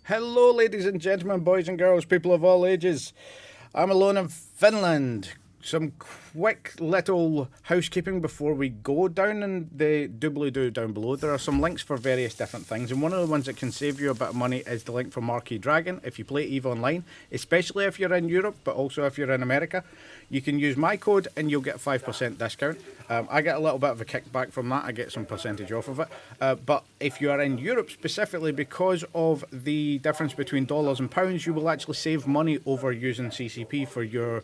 Hello, ladies and gentlemen, boys and girls, people of all ages. I'm alone in Finland. Some quick little housekeeping before we go down in the doobly doo down below. There are some links for various different things, and one of the ones that can save you a bit of money is the link for Marquee Dragon. If you play EVE Online, especially if you're in Europe, but also if you're in America, you can use my code and you'll get a 5% discount. I get a little bit of a kickback from that. I get some percentage off of it. But if you are in Europe specifically, because of the difference between dollars and pounds, you will actually save money over using CCP for your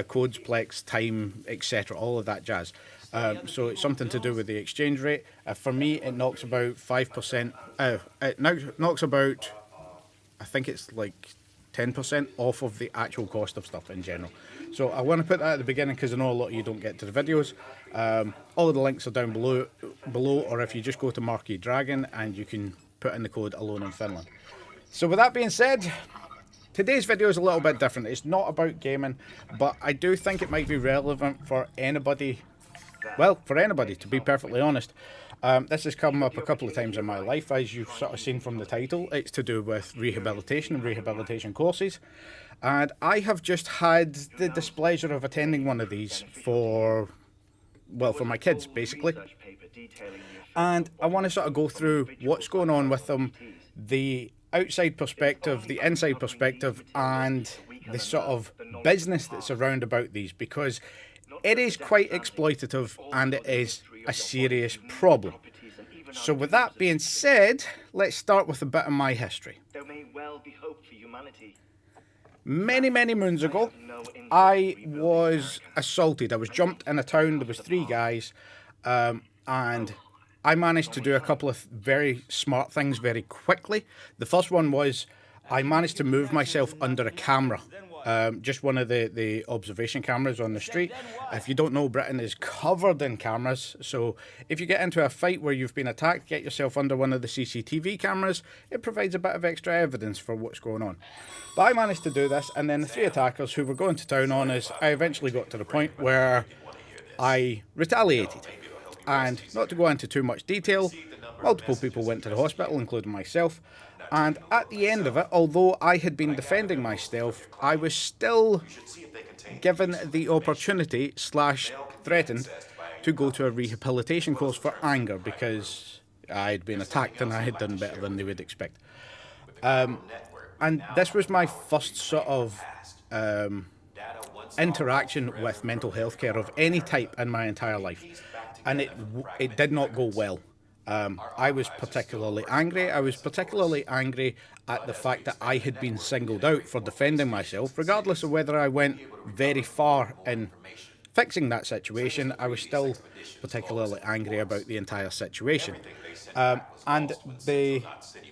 codes, plex, time, etc., all of that jazz. So it's something to do with the exchange rate. For me, it knocks about 5%. It knocks about, I think it's like 10% off of the actual cost of stuff in general. So I want to put that at the beginning because I know a lot of you don't get to the videos. All of the links are down below, or if you just go to Marquee Dragon and you can put in the code Alone in Finland. So with that being said, today's video is a little bit different. It's not about gaming, but I do think it might be relevant for anybody. Well, for anybody, to be perfectly honest. This has come up a couple of times in my life, as you've sort of seen from the title. It's to do with rehabilitation and rehabilitation courses. And I have just had the displeasure of attending one of these for my kids, basically. And I want to sort of go through what's going on with them, the outside perspective, the inside perspective, and the sort of business that's around about these, because it is quite exploitative and it is a serious problem. So with that being said, let's start with a bit of my history. There may well be hope for humanity. Many moons ago, I was assaulted. I was jumped in a town. There was 3 guys, and I managed to do a couple of very smart things very quickly. The first one was I managed to move myself under a camera. Just one of the observation cameras on the street. If you don't know, Britain is covered in cameras. So if you get into a fight where you've been attacked, get yourself under one of the CCTV cameras. It provides a bit of extra evidence for what's going on. But I managed to do this, and then the 3 attackers who were going to town on us, I eventually got to the point where I retaliated. And not to go into too much detail, multiple people went to the hospital, including myself. And at the end of it, although I had been defending myself, I was still given the opportunity / threatened to go to a rehabilitation course for anger because I had been attacked and I had done better than they would expect. And this was my first sort of interaction with mental health care of any type in my entire life. And it did not go well. I was particularly angry. I was particularly angry at the fact that I had been singled out for defending myself. Regardless of whether I went very far in fixing that situation, I was still particularly angry about the entire situation. And the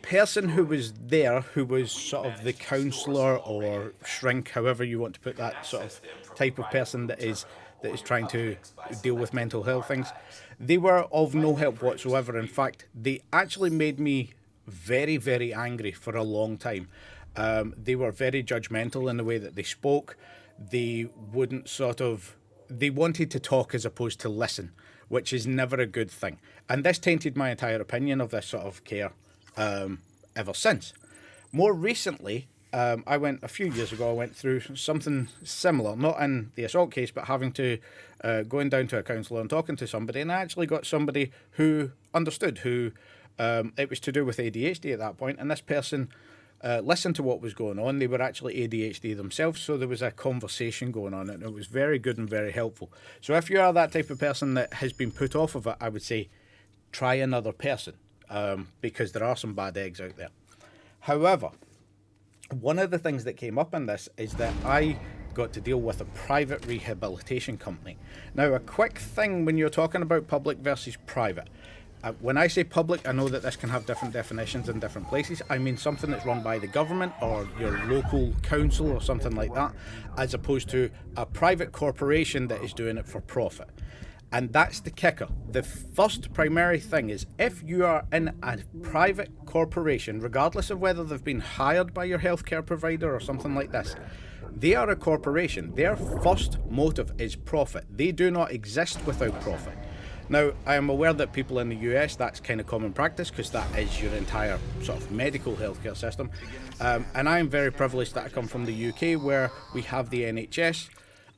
person who was there, who was sort of the counsellor or shrink, however you want to put that sort of type of person that is trying to deal with mental health things, they were of no help whatsoever. In fact, they actually made me very angry for a long time. They were very judgmental in the way that they spoke. They wanted to talk as opposed to listen, which is never a good thing. And this tainted my entire opinion of this sort of care ever since. More recently, a few years ago, I went through something similar, not in the assault case, but having to going down to a counsellor and talking to somebody, and I actually got somebody who understood, who it was to do with ADHD at that point, and this person listened to what was going on. They were actually ADHD themselves, so there was a conversation going on, and it was very good and very helpful. So if you are that type of person that has been put off of it, I would say try another person, because there are some bad eggs out there. However, one of the things that came up in this is that I got to deal with a private rehabilitation company. Now, a quick thing when you're talking about public versus private. When I say public, I know that this can have different definitions in different places. I mean something that's run by the government or your local council or something like that, as opposed to a private corporation that is doing it for profit. And that's the kicker. The first primary thing is, if you are in a private corporation, regardless of whether they've been hired by your healthcare provider or something like this, they are a corporation. Their first motive is profit. They do not exist without profit. Now, I am aware that people in the US, that's kind of common practice because that is your entire sort of medical healthcare system. And I am very privileged that I come from the UK where we have the NHS.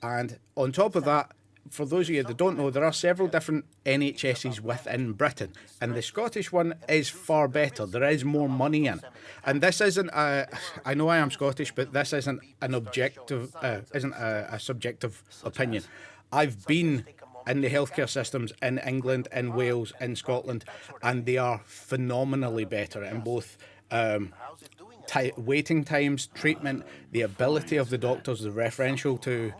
And on top of that, for those of you that don't know, there are several different NHSs within Britain, and the Scottish one is far better. There is more money in it, and this isn't I know I am Scottish, but this isn't an objective, isn't a subjective opinion. I've been in the healthcare systems in England, in Wales, in Scotland, and they are phenomenally better in both waiting times, treatment, the ability of the doctors, the referential to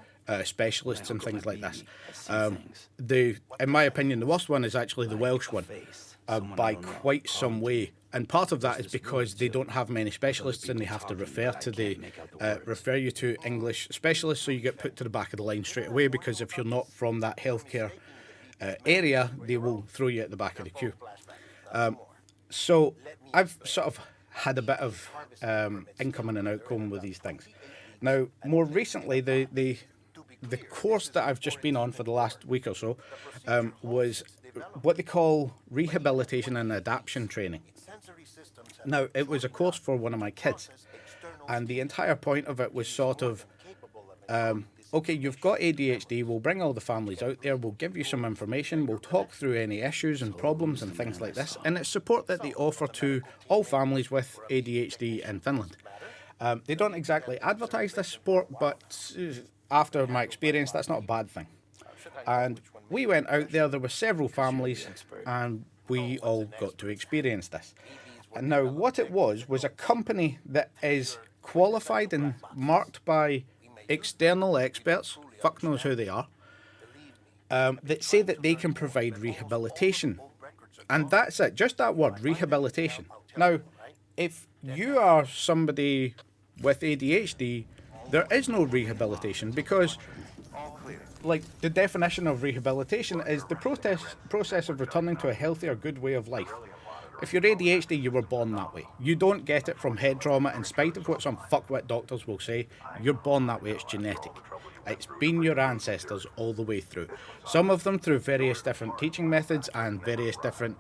specialists and things like this. In my opinion, the worst one is actually the Welsh one by quite some way. And part of that is because they don't have many specialists and they have to refer you to English specialists, so you get put to the back of the line straight away, because if you're not from that healthcare area, they will throw you at the back of the queue. So I've sort of had a bit of incoming and outcome with these things. Now, more recently, the course that I've just been on for the last week or so was what they call rehabilitation and adaptation training. Now, it was a course for one of my kids, and the entire point of it was sort of, okay, you've got ADHD, we'll bring all the families out there, we'll give you some information, we'll talk through any issues and problems and things like this, and it's support that they offer to all families with ADHD in Finland. They don't exactly advertise this support, but after my experience, that's not a bad thing. And we went out there were several families, and we all got to experience this. And now what it was a company that is qualified and marked by external experts, fuck knows who they are, that say that they can provide rehabilitation. And that's it, just that word, rehabilitation. Now, if you are somebody with ADHD, there is no rehabilitation, because like the definition of rehabilitation is the process of returning to a healthier, good way of life. If you're ADHD, you were born that way. You don't get it from head trauma, in spite of what some fuckwit doctors will say. You're born that way, it's genetic. It's been your ancestors all the way through. Some of them through various different teaching methods and various different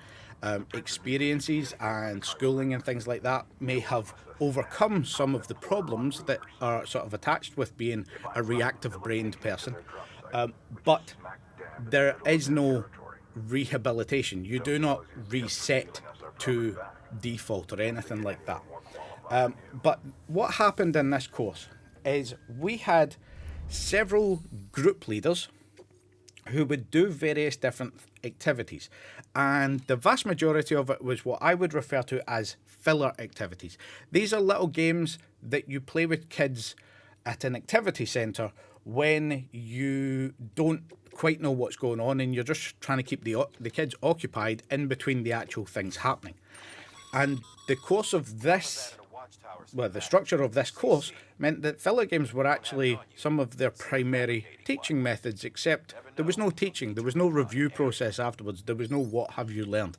experiences and schooling and things like that may have overcome some of the problems that are sort of attached with being a reactive brained person. But there is no rehabilitation. You do not reset to default or anything like that. But what happened in this course is we had several group leaders who would do various different activities, and the vast majority of it was what I would refer to as filler activities. These are little games that you play with kids at an activity centre when you don't quite know what's going on and you're just trying to keep the kids occupied in between the actual things happening. And the course of this, well, the structure of this course meant that filler games were actually some of their primary teaching methods, except there was no teaching, there was no review process afterwards, there was no what have you learned.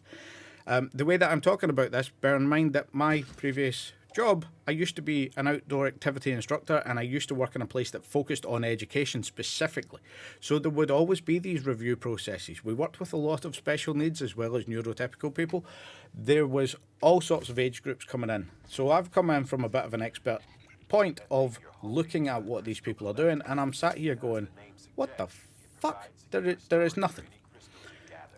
The way that I'm talking about this, bear in mind that my previous job, I used to be an outdoor activity instructor, and I used to work in a place that focused on education specifically. So there would always be these review processes. We worked with a lot of special needs as well as neurotypical people. There was all sorts of age groups coming in. So I've come in from a bit of an expert point of looking at what these people are doing, and I'm sat here going, what the fuck? There is nothing.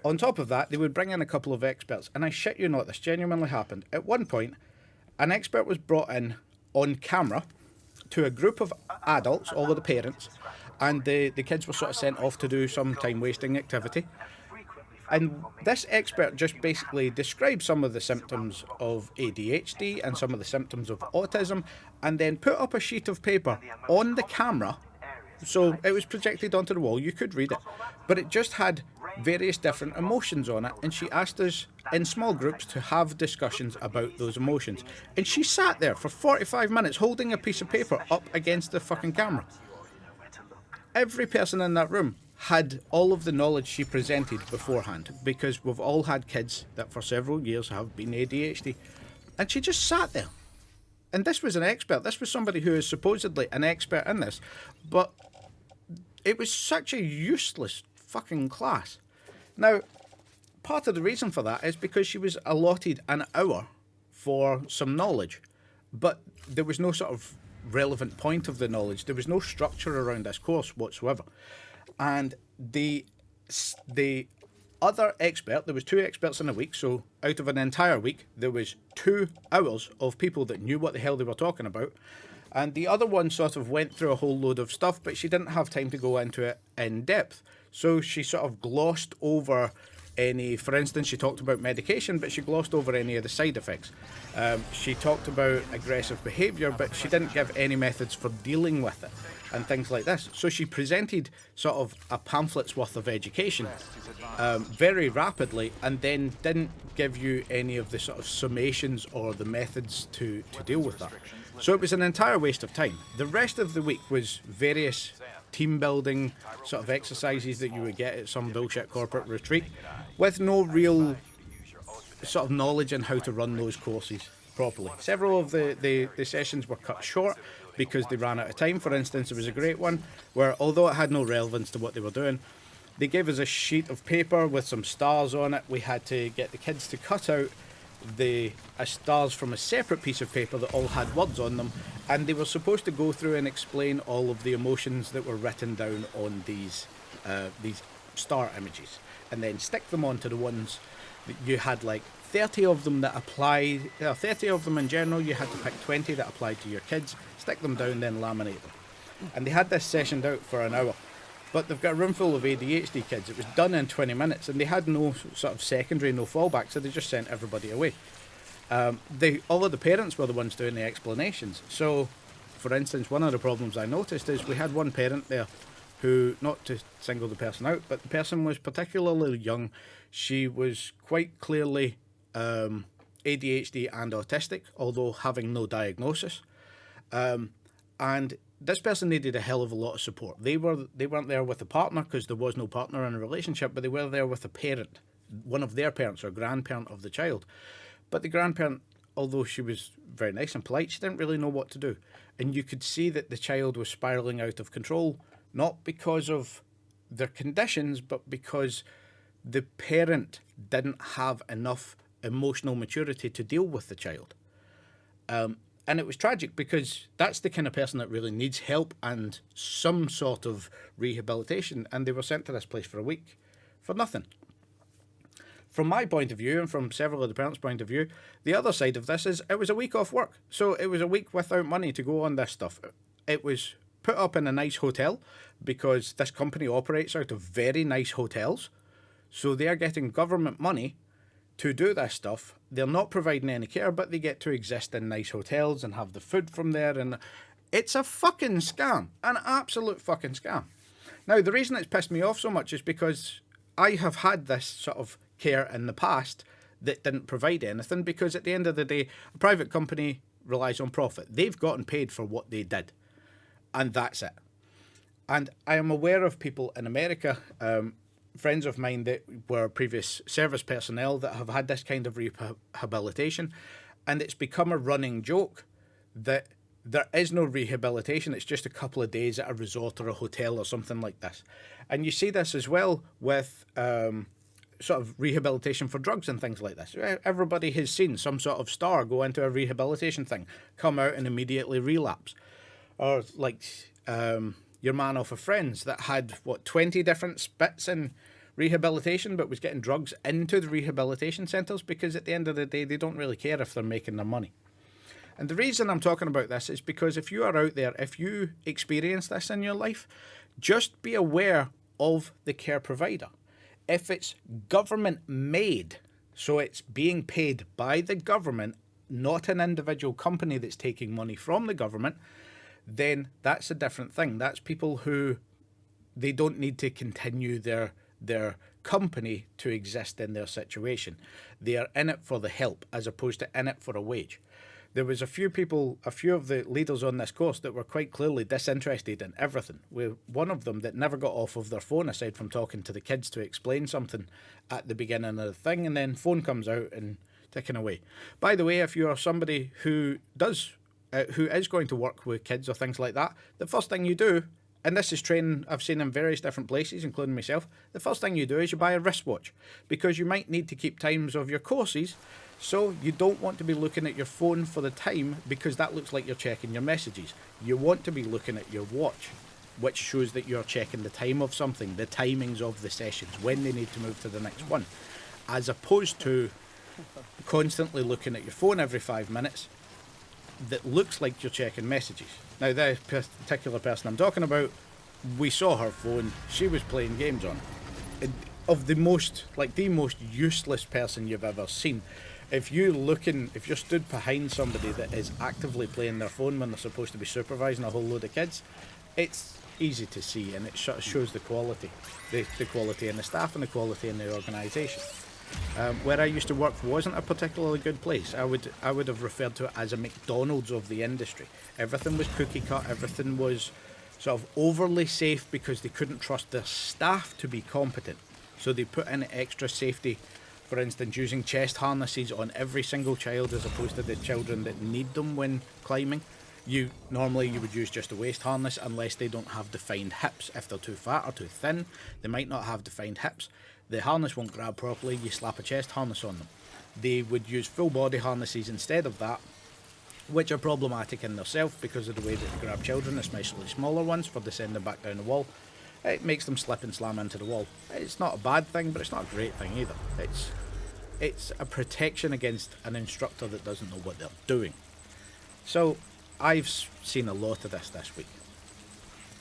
On top of that, they would bring in a couple of experts, and I shit you not, this genuinely happened. At one point, an expert was brought in on camera to a group of adults, all of the parents, and the kids were sort of sent off to do some time-wasting activity. And this expert just basically described some of the symptoms of ADHD and some of the symptoms of autism, and then put up a sheet of paper on the camera. So it was projected onto the wall, you could read it, but it just had various different emotions on it, and she asked us in small groups to have discussions about those emotions. And she sat there for 45 minutes holding a piece of paper up against the fucking camera. Every person in that room had all of the knowledge she presented beforehand, because we've all had kids that for several years have been ADHD, and she just sat there. And this was an expert. This was somebody who is supposedly an expert in this, but it was such a useless fucking class. Now, part of the reason for that is because she was allotted an hour for some knowledge, but there was no sort of relevant point of the knowledge. There was no structure around this course whatsoever. And the other expert, there was 2 experts in a week, so out of an entire week, there was 2 hours of people that knew what the hell they were talking about. And the other one sort of went through a whole load of stuff, but she didn't have time to go into it in depth. So she sort of glossed over any, for instance, she talked about medication, but she glossed over any of the side effects. She talked about aggressive behaviour, but she didn't give any methods for dealing with it and things like this. So she presented sort of a pamphlet's worth of education very rapidly, and then didn't give you any of the sort of summations or the methods to deal with that. So it was an entire waste of time. The rest of the week was various team building sort of exercises that you would get at some bullshit corporate retreat, with no real sort of knowledge on how to run those courses properly. Several of the sessions were cut short because they ran out of time. For instance, there was a great one where, although it had no relevance to what they were doing, they gave us a sheet of paper with some stars on it. We had to get the kids to cut out the stars from a separate piece of paper that all had words on them, and they were supposed to go through and explain all of the emotions that were written down on these star images, and then stick them onto the ones that you had, like 30 of them that applied, 30 of them in general. You had to pick 20 that applied to your kids, stick them down, then laminate them. And they had this sessioned out for an hour. But they've got a room full of ADHD kids. It was done in 20 minutes, and they had no sort of secondary, no fallback, so they just sent everybody away. All of the parents were the ones doing the explanations. So, for instance, one of the problems I noticed is we had one parent there who, not to single the person out, but the person was particularly young. She was quite clearly ADHD and autistic, although having no diagnosis. And this person needed a hell of a lot of support. They weren't there with a partner because there was no partner in a relationship, but they were there with a parent, one of their parents or grandparent of the child. But the grandparent, although she was very nice and polite, she didn't really know what to do. And you could see that the child was spiraling out of control, not because of their conditions, but because the parent didn't have enough emotional maturity to deal with the child. And it was tragic because that's the kind of person that really needs help and some sort of rehabilitation. And they were sent to this place for a week for nothing. From my point of view, and from several of the parents' point of view, the other side of this is it was a week off work. So it was a week without money to go on this stuff. It was put up in a nice hotel because this company operates out of very nice hotels. So they are getting government money to do this stuff. They're not providing any care, but they get to exist in nice hotels and have the food from there. And it's a fucking scam. An absolute fucking scam. Now, the reason it's pissed me off so much is because I have had this sort of care in the past that didn't provide anything, because at the end of the day, a private company relies on profit. They've gotten paid for what they did. And that's it. And I am aware of people in America, friends of mine that were previous service personnel that have had this kind of rehabilitation, and it's become a running joke that there is no rehabilitation. It's just a couple of days at a resort or a hotel or something like this. And you see this as well with sort of rehabilitation for drugs and things like this. Everybody has seen some sort of star go into a rehabilitation thing, come out and immediately relapse. Or like your man off of Friends that had, 20 different spits in rehabilitation, but was getting drugs into the rehabilitation centres because at the end of the day, they don't really care if they're making their money. And the reason I'm talking about this is because if you are out there, if you experience this in your life, just be aware of the care provider. If it's government made, so it's being paid by the government, not an individual company that's taking money from the government, then that's a different thing. That's people who, they don't need to continue their company to exist in their situation. They are in it for the help as opposed to in it for a wage. There was a few of the leaders on this course that were quite clearly disinterested in everything. One of them that never got off of their phone aside from talking to the kids to explain something at the beginning of the thing, and then phone comes out and ticking away. By the way, if you are somebody who is going to work with kids or things like that, the first thing you do and this is training I've seen in various different places, including myself, the first thing you do is you buy a wristwatch because you might need to keep times of your courses. So you don't want to be looking at your phone for the time because that looks like you're checking your messages. You want to be looking at your watch, which shows that you're checking the time of something, the timings of the sessions, when they need to move to the next one, as opposed to constantly looking at your phone every 5 minutes that looks like you're checking messages. Now, the particular person I'm talking about, we saw her phone, she was playing games on it. Of the most useless person you've ever seen. If you're stood behind somebody that is actively playing their phone when they're supposed to be supervising a whole load of kids, it's easy to see, and it sort of shows the quality in the staff and the quality in the organisation. Where I used to work wasn't a particularly good place. I would have referred to it as a McDonald's of the industry. Everything was cookie cut, everything was sort of overly safe because they couldn't trust their staff to be competent. So they put in extra safety, for instance, using chest harnesses on every single child as opposed to the children that need them when climbing. Normally you would use just a waist harness unless they don't have defined hips. If they're too fat or too thin, they might not have defined hips. The harness won't grab properly, you slap a chest harness on them. They would use full body harnesses instead of that, which are problematic in themselves because of the way that they grab children, especially smaller ones, for descending back down the wall. It makes them slip and slam into the wall. It's not a bad thing, but it's not a great thing either. It's a protection against an instructor that doesn't know what they're doing. So I've seen a lot of this week.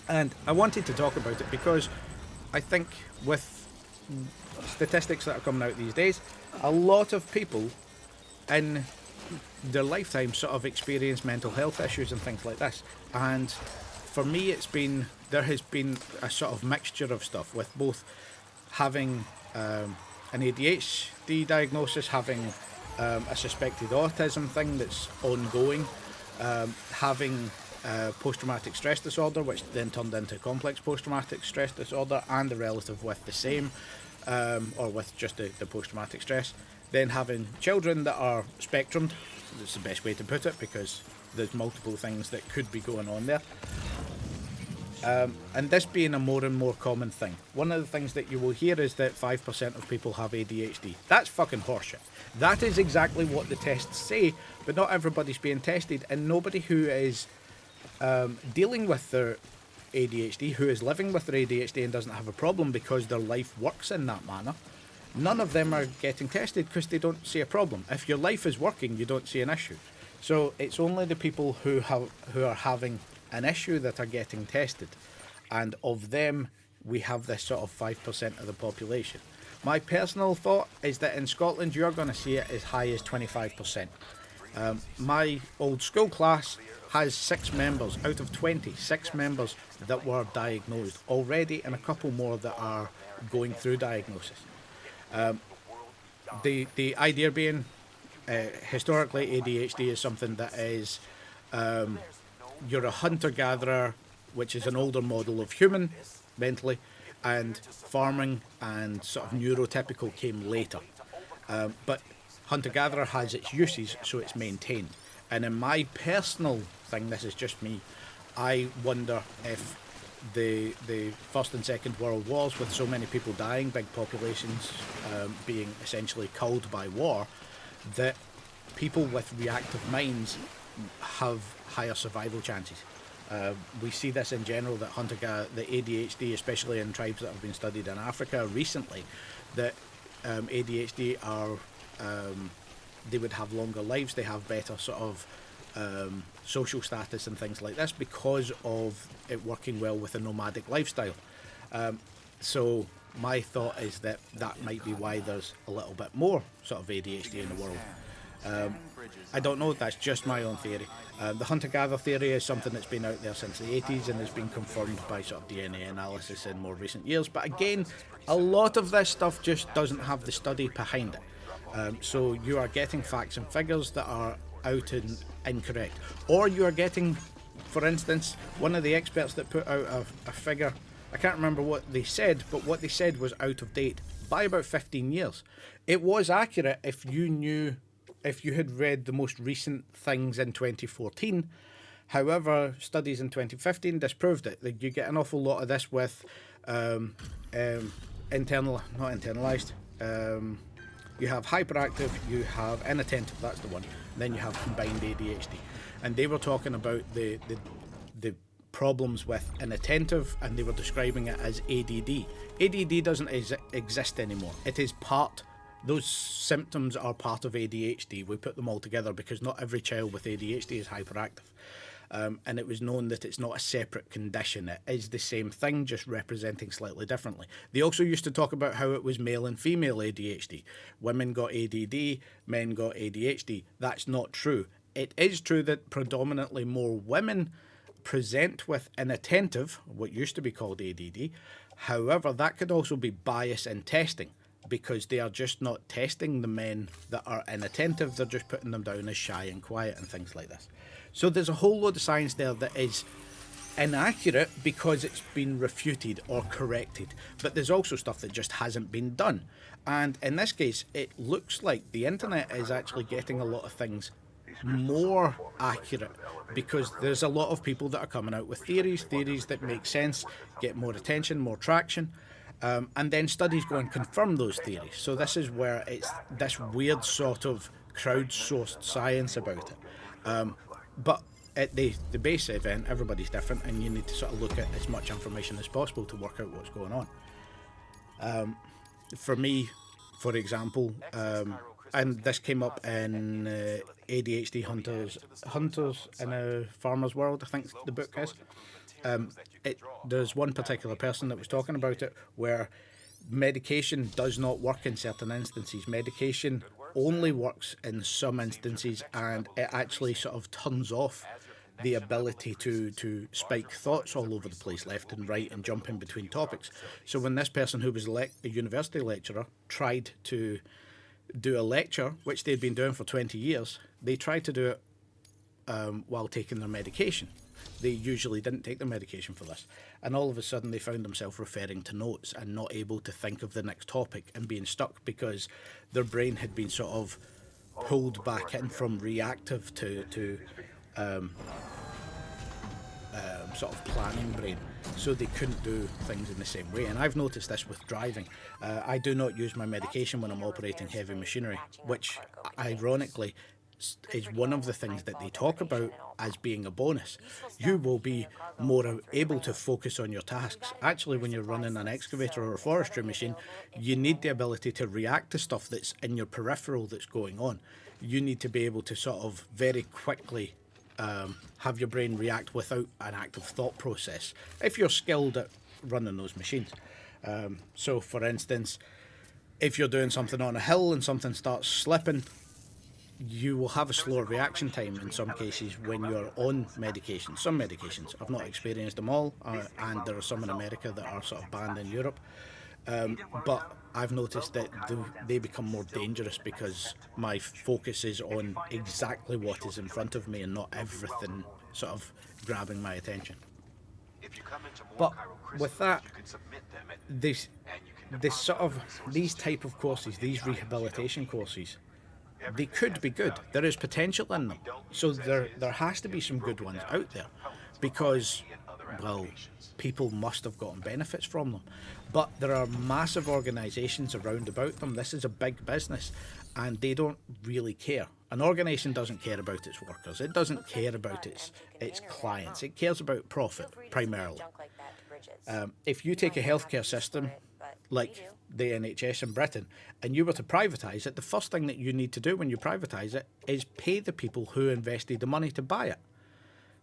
And I wanted to talk about it because I think with statistics that are coming out these days, a lot of people in their lifetime sort of experience mental health issues and things like this. And for me, there has been a sort of mixture of stuff with both having an ADHD diagnosis, having a suspected autism thing that's ongoing, having post-traumatic stress disorder, which then turned into complex post-traumatic stress disorder, and a relative with the same, or with just the post-traumatic stress. Then having children that are spectrumed, that's the best way to put it, because there's multiple things that could be going on there. And this being a more and more common thing. One of the things that you will hear is that 5% of people have ADHD. That's fucking horseshit. That is exactly what the tests say, but not everybody's being tested, and nobody who is dealing with their ADHD, who is living with their ADHD and doesn't have a problem because their life works in that manner, none of them are getting tested because they don't see a problem. If your life is working, you don't see an issue. So it's only the people who are having an issue that are getting tested, and of them we have this sort of 5% of the population. My personal thought is that in Scotland you're going to see it as high as 25%. My old school class has 6 members out of 6 members that were diagnosed already, and a couple more that are going through diagnosis. The idea being, historically ADHD is something that is you're a hunter-gatherer, which is an older model of human mentally, and farming and sort of neurotypical came later. But hunter-gatherer has its uses, so it's maintained. And in my personal thing, this is just me, I wonder if the First and Second World Wars, with so many people dying, big populations being essentially culled by war, that people with reactive minds have higher survival chances. We see this in general, that the ADHD, especially in tribes that have been studied in Africa recently, that ADHD are they would have longer lives, they have better sort of social status and things like this because of it working well with a nomadic lifestyle. So my thought is that might be why there's a little bit more sort of ADHD in the world. I don't know, that's just my own theory. The hunter-gatherer theory is something that's been out there since the 80s and has been confirmed by sort of DNA analysis in more recent years. But again, a lot of this stuff just doesn't have the study behind it. So you are getting facts and figures that are out and incorrect. Or you are getting, for instance, one of the experts that put out a figure, I can't remember what they said, but what they said was out of date by about 15 years. It was accurate if you had read the most recent things in 2014, However, studies in 2015 disproved it. That you get an awful lot of this with not internalized. You have hyperactive, you have inattentive, that's the one. Then you have combined ADHD. And they were talking about the problems with inattentive, and they were describing it as ADD. ADD doesn't exist anymore. It is those symptoms are part of ADHD. We put them all together because not every child with ADHD is hyperactive. And it was known that it's not a separate condition. It is the same thing, just representing slightly differently. They also used to talk about how it was male and female ADHD. Women got ADD, men got ADHD. That's not true. It is true that predominantly more women present with inattentive, what used to be called ADD. However, that could also be bias in testing, because they are just not testing the men that are inattentive. They're just putting them down as shy and quiet and things like this. So there's a whole load of science there that is inaccurate because it's been refuted or corrected. But there's also stuff that just hasn't been done. And in this case, it looks like the internet is actually getting a lot of things more accurate, because there's a lot of people that are coming out with theories that make sense, get more attention, more traction, and then studies go and confirm those theories. So this is where it's this weird sort of crowdsourced science about it. But at the base event, everybody's different, and you need to sort of look at as much information as possible to work out what's going on. For me, for example, and this came up in ADHD Hunters in a Farmer's World, I think the book is. There's one particular person that was talking about it where medication does not work in certain instances. Medication only works in some instances, and it actually sort of turns off the ability to spike thoughts all over the place, left and right, and jump in between topics. So when this person, who was a university lecturer, tried to do a lecture, which they'd been doing for 20 years, they tried to do it while taking their medication. They usually didn't take their medication for this. And all of a sudden they found themselves referring to notes and not able to think of the next topic, and being stuck because their brain had been sort of pulled back in from reactive to sort of planning brain. So they couldn't do things in the same way. And I've noticed this with driving. I do not use my medication when I'm operating heavy machinery, which ironically is one of the things that they talk about as being a bonus. You will be more able to focus on your tasks. Actually, when you're running an excavator or a forestry machine, you need the ability to react to stuff that's in your peripheral that's going on. You need to be able to sort of very quickly have your brain react without an active thought process, if you're skilled at running those machines. So for instance, if you're doing something on a hill and something starts slipping, you will have a slower reaction time in some cases when you're on medication. Some medications, I've not experienced them all, and there are some in America that are sort of banned in Europe. But I've noticed that they become more dangerous because my focus is on exactly what is in front of me and not everything sort of grabbing my attention. But with that, these type of courses, these rehabilitation courses, they could be good. There is potential in them. So there has to be some good ones out there, because, well, people must have gotten benefits from them. But there are massive organisations around about them. This is a big business, and they don't really care. An organisation doesn't care about its workers. It doesn't care about its clients. It cares about profit, primarily. If you take a healthcare system like the NHS in Britain, and you were to privatise it, the first thing that you need to do when you privatise it is pay the people who invested the money to buy it.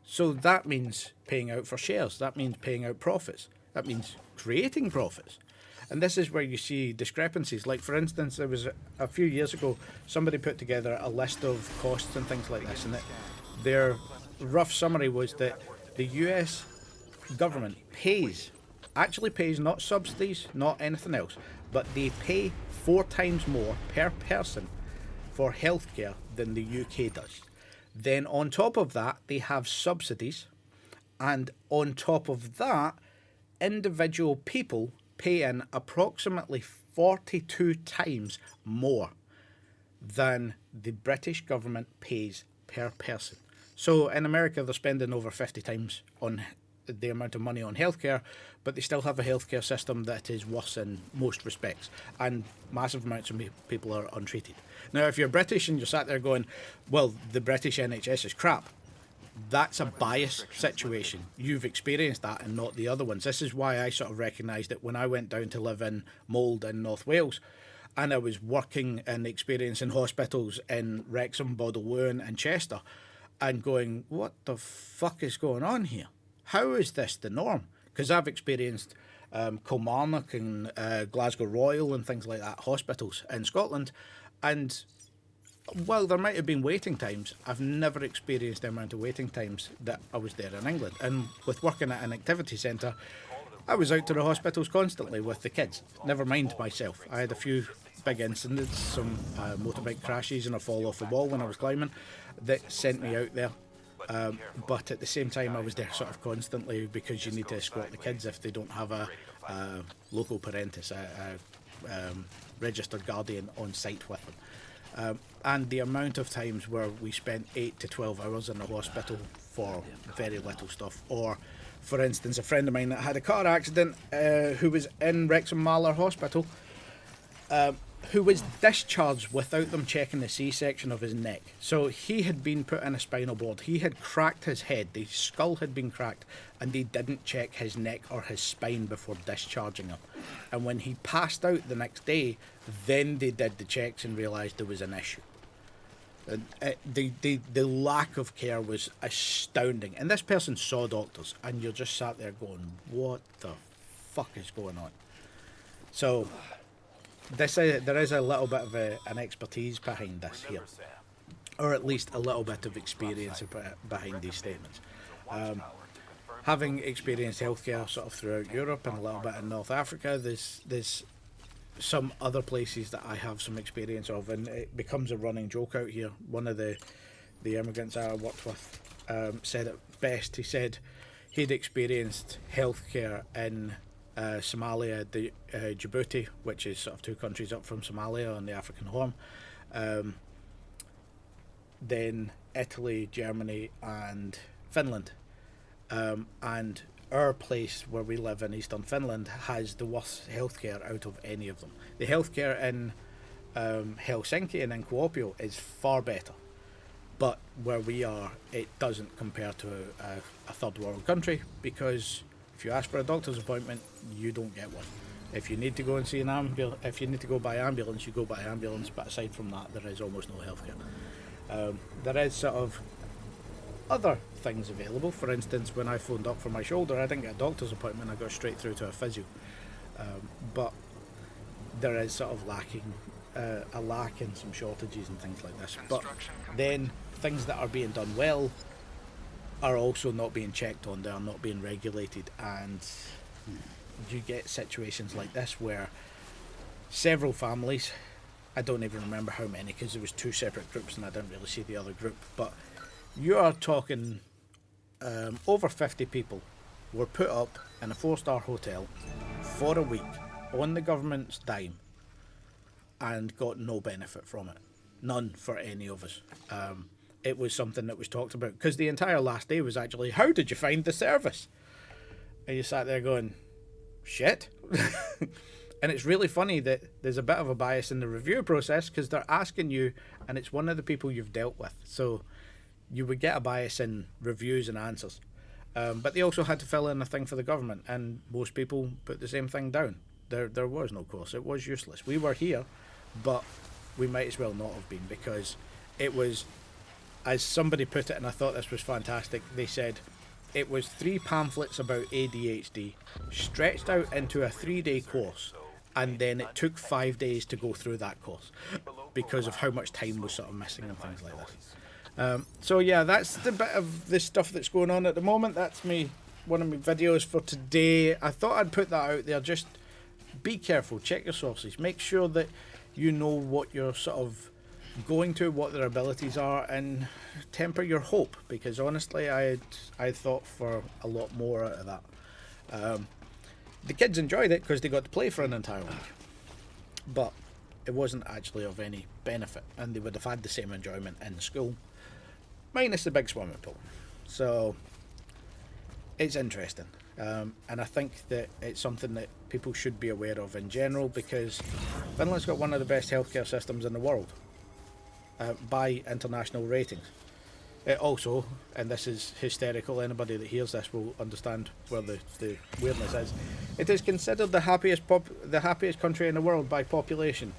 So that means paying out for shares. That means paying out profits. That means creating profits. And this is where you see discrepancies. Like, for instance, there was a few years ago, somebody put together a list of costs and things like this, and their rough summary was that the US government actually pays not subsidies, not anything else, but they pay 4 times more per person for healthcare than the UK does. Then on top of that, they have subsidies, and on top of that, individual people pay in approximately 42 times more than the British government pays per person. So in America, they're spending over 50 times on the amount of money on healthcare, but they still have a healthcare system that is worse in most respects, and massive amounts of people are untreated. Now, if you're British and you're sat there going, well, the British NHS is crap, that's a bias situation. You've experienced that and not the other ones. This is why I sort of recognised it when I went down to live in Mold in North Wales, and I was working and experiencing hospitals in Wrexham, Bodylewin and Chester, and going, what the fuck is going on here? How is this the norm? Because I've experienced Kilmarnock and Glasgow Royal and things like that, hospitals in Scotland, and while there might have been waiting times, I've never experienced the amount of waiting times that I was there in England. And with working at an activity centre, I was out to the hospitals constantly with the kids, never mind myself. I had a few big incidents, some motorbike crashes and a fall off a wall when I was climbing that sent me out there. But at the same time, I was there sort of constantly because you need to escort the kids if they don't have a local parentis, a registered guardian on site with them. And the amount of times where we spent 8 to 12 hours in the hospital for very little stuff. Or, for instance, a friend of mine that had a car accident who was in Wrexham Malheur Hospital, who was discharged without them checking the C-section of his neck. So he had been put in a spinal board. He had cracked his head. The skull had been cracked, and they didn't check his neck or his spine before discharging him. And when he passed out the next day, then they did the checks and realised there was an issue. The lack of care was astounding. And this person saw doctors, and you're just sat there going, what the fuck is going on? So there is a little bit of an expertise behind this here, or at least a little bit of experience behind these statements. Having experienced healthcare sort of throughout Europe and a little bit in North Africa, there's some other places that I have some experience of, and it becomes a running joke out here. One of the immigrants I worked with said it best. He said he'd experienced healthcare in Somalia, Djibouti, which is sort of 2 countries up from Somalia on the African Horn, then Italy, Germany and Finland, and our place where we live in Eastern Finland has the worst healthcare out of any of them. The healthcare in Helsinki and in Kuopio is far better, but where we are, it doesn't compare to a third world country, because if you ask for a doctor's appointment, you don't get one. If you need to go and see an ambulance, if you need to go by ambulance, you go by ambulance. But aside from that, there is almost no healthcare. There is sort of other things available. For instance, when I phoned up for my shoulder, I didn't get a doctor's appointment. I got straight through to a physio. But there is sort of a lack in some shortages and things like this. But then things that are being done well are also not being checked on, they are not being regulated, and you get situations like this where several families, I don't even remember how many because there was 2 separate groups and I didn't really see the other group, but you are talking over 50 people were put up in a 4-star hotel for a week on the government's dime and got no benefit from it, none for any of us. It was something that was talked about, because the entire last day was actually, how did you find the service? And you sat there going, shit. And it's really funny that there's a bit of a bias in the review process, because they're asking you, and it's one of the people you've dealt with. So you would get a bias in reviews and answers. But they also had to fill in a thing for the government, and most people put the same thing down. There was no course. It was useless. We were here, but we might as well not have been, because it was, as somebody put it, and I thought this was fantastic, they said it was 3 pamphlets about ADHD stretched out into a 3-day course, and then it took 5 days to go through that course because of how much time was sort of missing and things like this. So yeah, that's the bit of the stuff that's going on at the moment. That's one of my videos for today. I thought I'd put that out there. Just be careful, check your sources, make sure that you know what you're sort of going to, what their abilities are, and temper your hope, because honestly I thought for a lot more out of that. The kids enjoyed it because they got to play for an entire week, but it wasn't actually of any benefit, and they would have had the same enjoyment in school minus the big swimming pool. So it's interesting, and I think that it's something that people should be aware of in general, because Finland's got one of the best healthcare systems in the world by international ratings. It also, and this is hysterical, anybody that hears this will understand where the weirdness is. It is considered the happiest country in the world by population.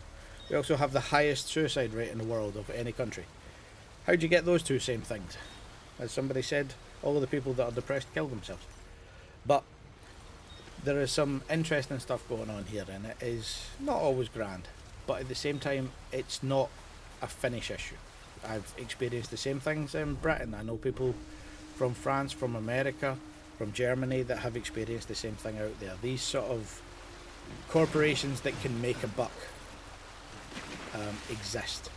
We also have the highest suicide rate in the world of any country. How do you get those two same things? As somebody said, all of the people that are depressed kill themselves. But there is some interesting stuff going on here, and it is not always grand, but at the same time it's not a Finnish issue. I've experienced the same things in Britain. I know people from France, from America, from Germany that have experienced the same thing out there. These sort of corporations that can make a buck exist.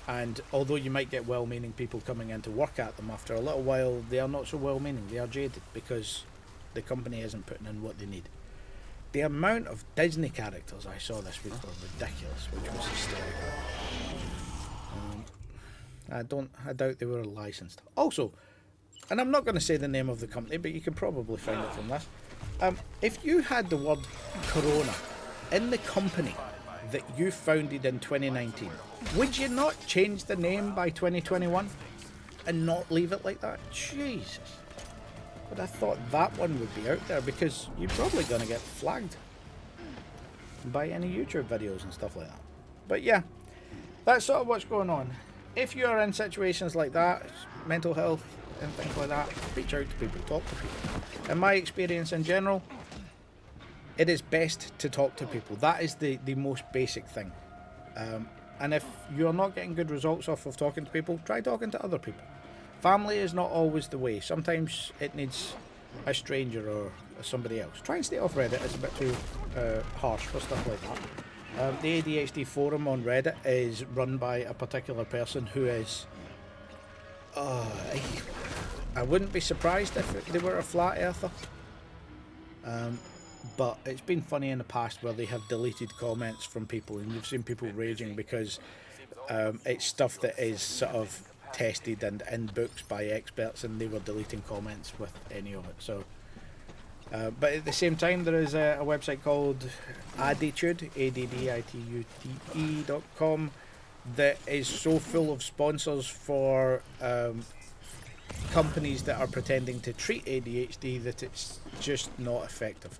And although you might get well-meaning people coming in to work at them, after a little while they are not so well-meaning. They are jaded because the company isn't putting in what they need. The amount of Disney characters I saw this week were ridiculous, which was hysterical. I doubt they were licensed. Also, and I'm not going to say the name of the company, but you can probably find it from this. If you had the word Corona in the company that you founded in 2019, would you not change the name by 2021 and not leave it like that? Jesus. But I thought that one would be out there, because you're probably going to get flagged by any YouTube videos and stuff like that. But yeah, that's sort of what's going on. If you're in situations like that, mental health and things like that, reach out to people, talk to people. In my experience in general, it is best to talk to people. That is the most basic thing. And if you're not getting good results off of talking to people, try talking to other people. Family is not always the way. Sometimes it needs a stranger or somebody else. Try and stay off Reddit. It's a bit too harsh for stuff like that. The ADHD forum on Reddit is run by a particular person who is... I wouldn't be surprised if they were a flat earther. But it's been funny in the past where they have deleted comments from people, and you've seen people raging because it's stuff that is sort of tested and in books by experts, and they were deleting comments with any of it. So, but at the same time, there is a website called Additude, ADDITUTE.com, that is so full of sponsors for companies that are pretending to treat ADHD that it's just not effective.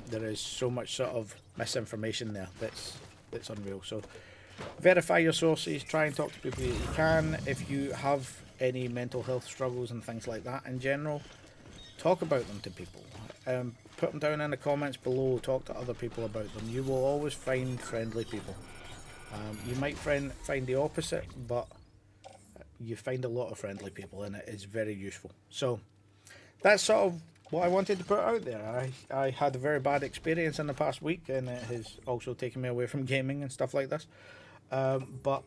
There is so much sort of misinformation there that's unreal. So verify your sources, try and talk to people that you can. If you have any mental health struggles and things like that in general, talk about them to people. Put them down in the comments below, talk to other people about them. You will always find friendly people. You might find the opposite, but you find a lot of friendly people, and it is very useful. So that's sort of what I wanted to put out there. I had a very bad experience in the past week, and it has also taken me away from gaming and stuff like this. But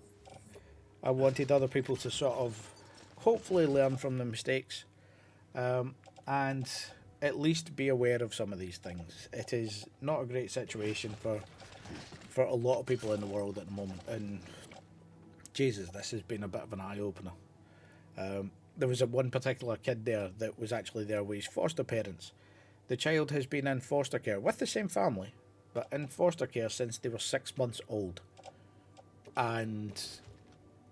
I wanted other people to sort of hopefully learn from the mistakes, and at least be aware of some of these things. It is not a great situation for a lot of people in the world at the moment, and Jesus, this has been a bit of an eye-opener. There was one particular kid there that was actually there with his foster parents. The child has been in foster care with the same family, but in foster care since they were 6 months old. And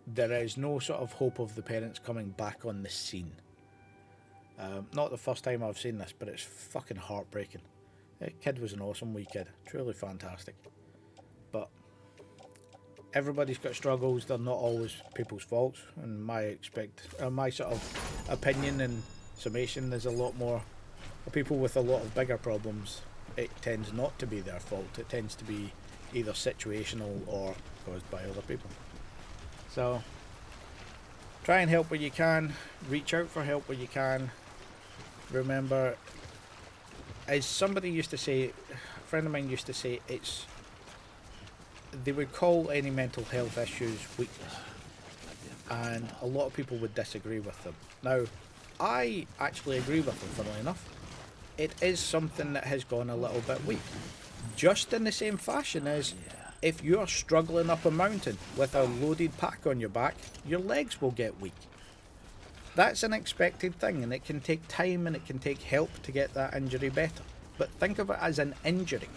there is no sort of hope of the parents coming back on the scene. Not the first time I've seen this, but it's fucking heartbreaking. The kid was an awesome wee kid, truly fantastic. But everybody's got struggles. They're not always people's faults. And my sort of opinion and summation, there's a lot more people with a lot of bigger problems. It tends not to be their fault. It tends to be either situational or caused by other people. So try and help where you can. Reach out for help where you can. Remember, as somebody used to say, a friend of mine used to say, they would call any mental health issues weakness, and a lot of people would disagree with them. Now, I actually agree with them, funnily enough. It is something that has gone a little bit weak, just in the same fashion as if you're struggling up a mountain with a loaded pack on your back, your legs will get weak. That's an expected thing, and it can take time and it can take help to get that injury better. But think of it as an injury.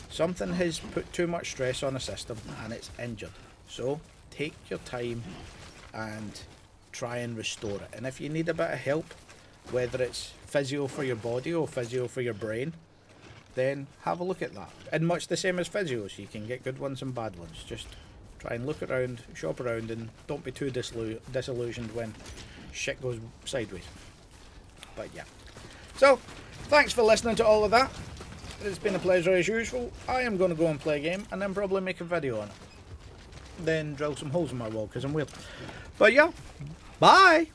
Something has put too much stress on a system and it's injured. So take your time and try and restore it. And if you need a bit of help, whether it's physio for your body or physio for your brain, then have a look at that. And much the same as physios, you can get good ones and bad ones. Just try and look around, shop around, and don't be too disillusioned when shit goes sideways. But yeah. So, thanks for listening to all of that. It's been a pleasure as usual. I am going to go and play a game and then probably make a video on it. Then drill some holes in my wall because I'm weird. But yeah, bye!